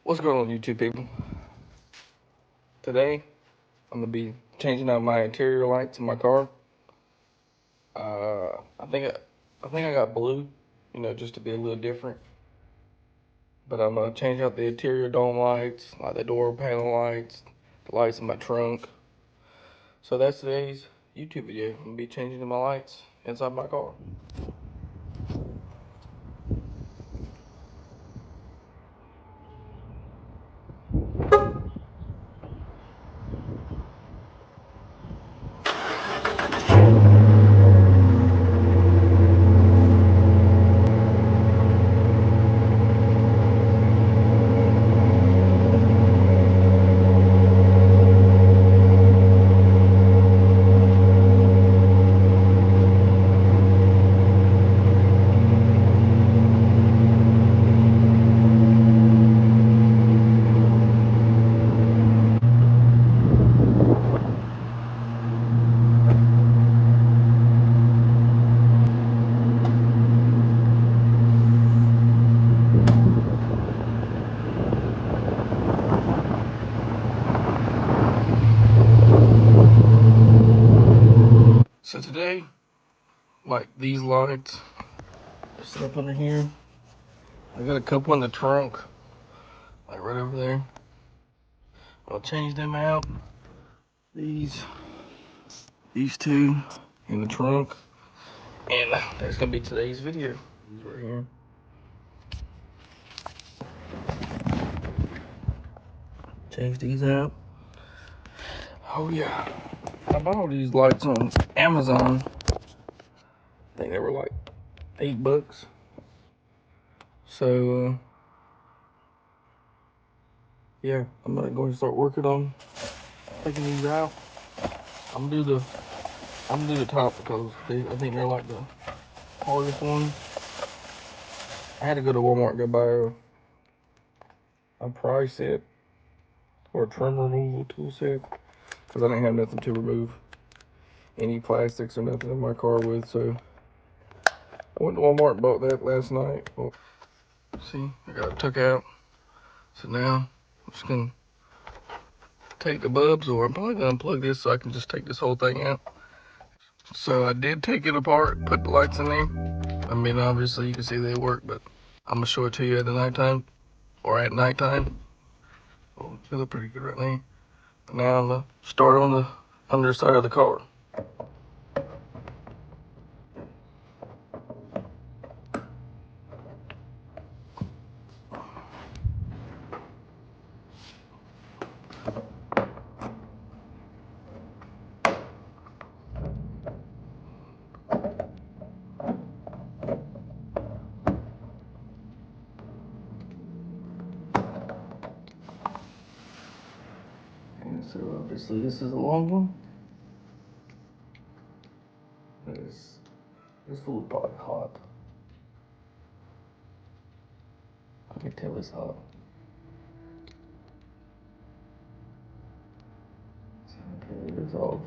What's going on, YouTube people? Today, I'm gonna be changing out my interior lights in my car. I think I got blue, just to be a little different. But I'm gonna change out the interior dome lights, like the door panel lights, the lights in my trunk. So that's today's YouTube video. I'm gonna be changing my lights inside my car. So today, like these lights, they're set up under here. I got a couple in the trunk, like right over there. I'll change them out. These two in the trunk, and that's gonna be today's video. Right here. Change these out. Oh yeah, I bought all these lights on Amazon. I think they were like $8. So yeah, I'm gonna go and start working on taking these out. I'm gonna do the top because I think they're like the hardest ones. I had to go to Walmart and go buy a pry set or a trim removal tool set because I didn't have nothing to remove any plastics or nothing in my car with. So I went to Walmart and bought that last night. Well, see, I got it took out. So now I'm just gonna take the bulbs, or I'm probably gonna unplug this so I can just take this whole thing out. So I did take it apart, put the lights in there. I mean, obviously you can see they work, but I'm gonna show it to you at the nighttime or at nighttime. Oh, they look pretty good right now. Now I'm gonna start on the underside of the car. And so obviously this is a long one. This will probably hot. I can tell it's hot. Okay, it's off.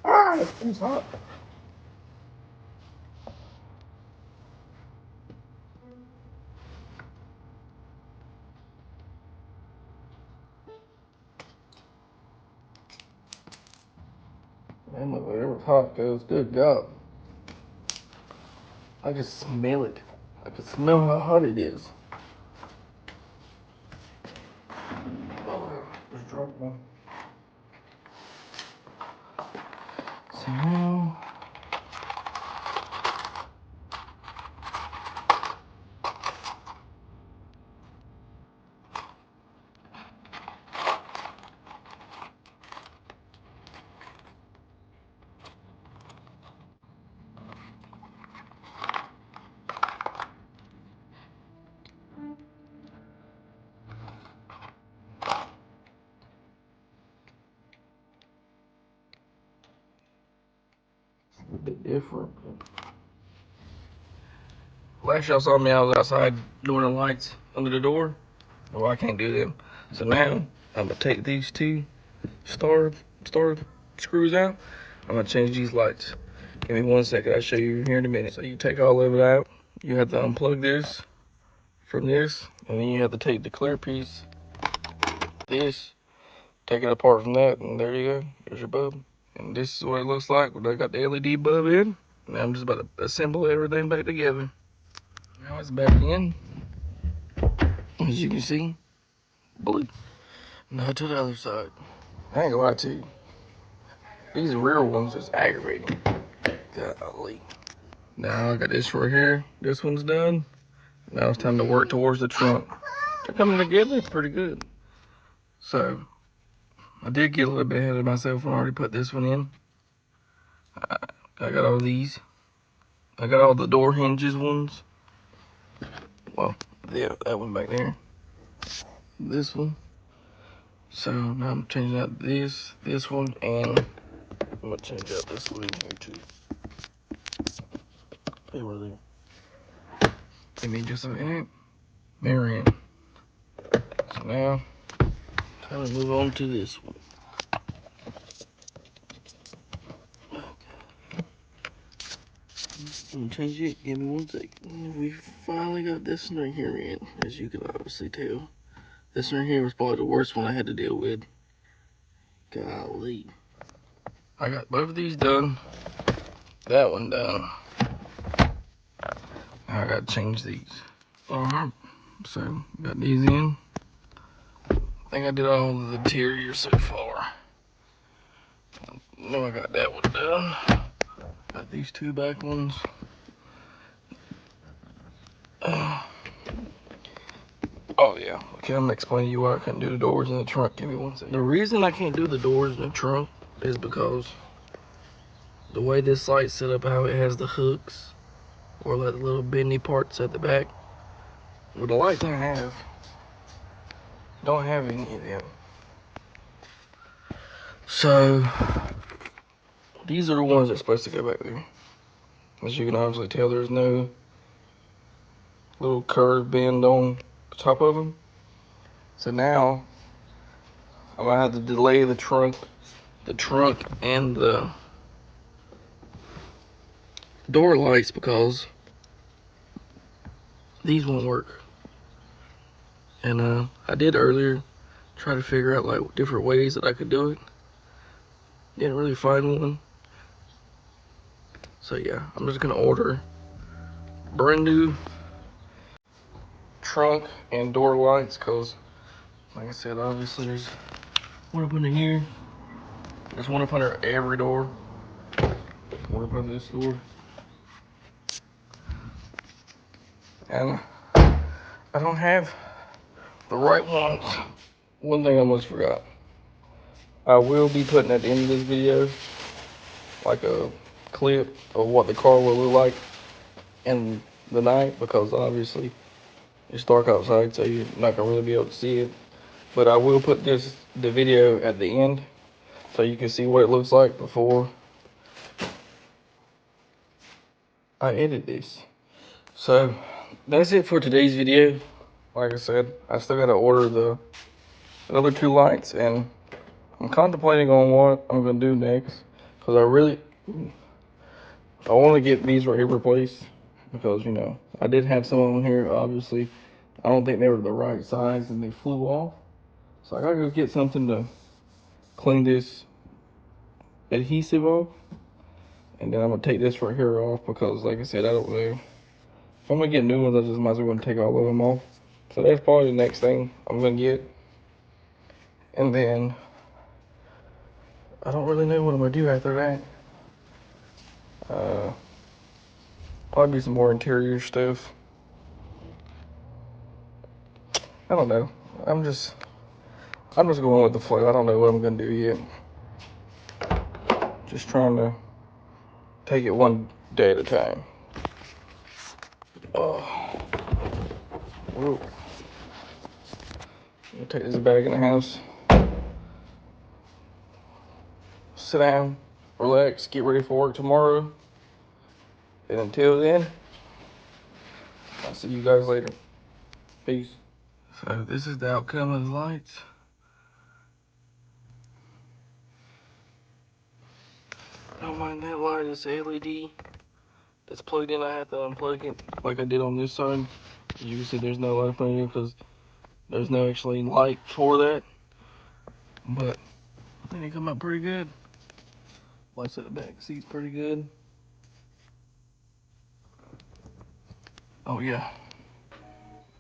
Ah, it's hot. Man, look, it was hot, guys. Good God. I can smell it. I can smell how hot it is. Oh, just dropped one. So now, it's a bit different. last y'all saw me, I was outside doing the lights under the door. Well, I can't do them. So now I'm gonna take these two star screws out. I'm gonna change these lights. Give me 1 second, I'll show you here in a minute. So you take all of it out. You have to unplug this from this, and then you have to take the clear piece, this, take it apart from that, and there you go. There's your bulb. And this is what it looks like when I got the LED bulb in. Now I'm just about to assemble everything back together. Now it's back in. As you can see, blue. Now to the other side. I ain't gonna lie to you. These rear ones is aggravating. Golly. Now I got this right here. This one's done. Now it's time to work towards the trunk. They're coming together pretty good. So I did get a little bit ahead of myself and already put this one in. I got all these. I got all the door hinges ones. Well, yeah, that one back there. This one. So now I'm changing out this one, and I'm gonna change out this one in here too. They were there. Give me just a minute. They're in. So now, time to move on to this one. I'm gonna change it. Give me 1 second. We finally got this one right here in, as you can obviously tell. This one right here was probably the worst one I had to deal with. Golly. I got both of these done. That one done. Now I gotta change these. Alright, so got these in. I think I did all of the interior so far. I know I got that one done. Got these two back ones. Oh yeah, okay, I'm gonna explain to you why I couldn't do the doors in the trunk. Give me 1 second. The reason I can't do the doors in the trunk is because the way this light's set up, how it has the hooks, or like the little bendy parts at the back. Well, the lights I have don't have any of them. So these are the ones that's supposed to go back there. As you can obviously tell, there's no little curved bend on the top of them. So now I'm gonna have to delay the trunk and the door lights because these won't work. And I did earlier try to figure out like different ways that I could do it. Didn't really find one. So yeah, I'm just gonna order brand new trunk and door lights because, like I said, obviously there's one up under here. There's one up under every door. One up under this door. And I don't have the right ones. One thing I almost forgot. I will be putting at the end of this video like a clip of what the car will look like in the night because obviously it's dark outside, so you're not gonna really be able to see it. But I will put the video at the end so you can see what it looks like before I edit this. So that's it for today's video. Like I said, I still gotta order the other two lights, and I'm contemplating on what I'm gonna do next because I want to get these right here replaced because, you know, I did have some on here. Obviously, I don't think they were the right size and they flew off. So I gotta go get something to clean this adhesive off, and then I'm gonna take this right here off because, like I said, I don't know if I'm gonna get new ones. I just might as well take all of them off. So that's probably the next thing I'm gonna get, and then I don't really know what I'm gonna do after that. Probably some more interior stuff. I don't know. I'm just going with the flow. I don't know what I'm gonna do yet. Just trying to take it one day at a time. Oh, whoa. I'm gonna take this bag in the house. Sit down, relax, get ready for work tomorrow. And until then, see you guys later. Peace. So this is the outcome of the lights. Don't mind that light, it's a LED that's plugged in. I have to unplug it like I did on this side. As you can see, there's no light plugged in because there's no actually light for that. But I think it come out pretty good. Lights at the back seat's pretty good. Oh yeah.